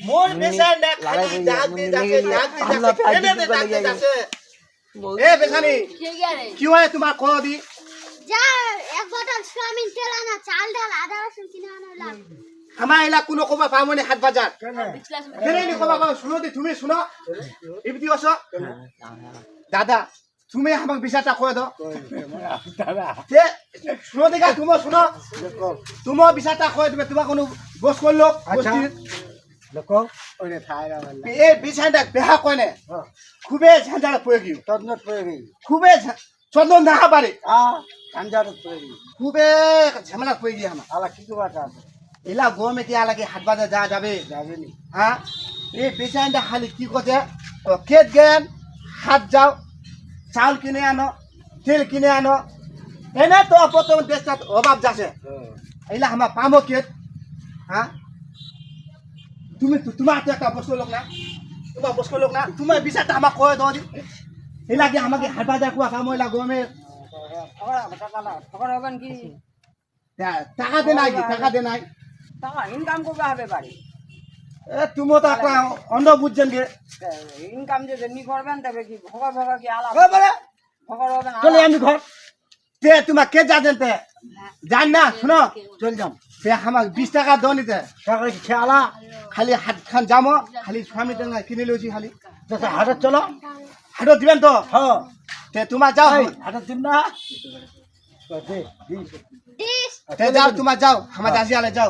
মোর বেসান্ডা খালি ডাক দি যাচ্ছে এনে দে ডাক দি যাচ্ছে এ বেসানি কি হয় তোমার কো দি যা এক বোতল সোয়াবিন তেল আনা চাল ডাল আদা রসুন কিনে আনা লাগ আমার এলা কোনো কবা পামনে হাট বাজার কেনে নি কবা পাও শুনো দি তুমি শুনো ইবতি আসো দাদা তুমি আমাক বিচারটা কই দাও দাদা তে শুনো দিগা তুমি শুনো তুমি বিচারটা কই দিবে তোমার কোনো বস করলো বস্তি লোক ওরে থায়রা বললা এ বিচারটা বেহা কইনে খুবে ঝাঁঝাড় পড়ে গিয়ে তদনত পড়ে গই খুবে চন্দন না পারে ঝাঁঝাড় পড়ে গই খুবে ঝামেলা পড়ে গিয়ে আমার আলা কি কথা আছে এলা গমে কি আলাকে হাট বাজার যা যাবে যাবেনি হ্যাঁ এই বিচারটা খালি কি কথা খেত গেন হাট যাও চাউল কিনে আনো তেল কিনে আনো এনে তো প্রথম দেশটা অভাব যাচ্ছে এইলা আমার পামো কে হ্যাঁ তুমি তোমার তো একটা বস্তু লোক না তোমার বস্তু লোক না তোমার বিচারটা আমার কয়ে দাও এইলা কি আমাকে হাট বাজার কুয়া পামো এলা গমে খবর হবেন কি টাকা দে নাই টাকা দে নাই টাকা ইনকাম করবে হবে বাড়ি এ তুমি তো একটা অন্ধ বুঝছেন গে ইনকাম যে যেমনি করবেন তবে কি খবর খবর কি আলাদা বলে খবর হবেন চলে আমি ঘর তে তোমার কে যাচ্ছেন তে জান না শুনো চল যাম তে আমার 20 টাকা দাও নিতে সকালে খেয়ালা খালি হাট খান যামো খালি স্বামী টাকা কিনে লইছি খালি হাটত চলো হাটত দিবেন তো হ্যাঁ তে তোমার যাও হাটত দিন না তে যাও তোমার যাও আমার দাসি আলে যাও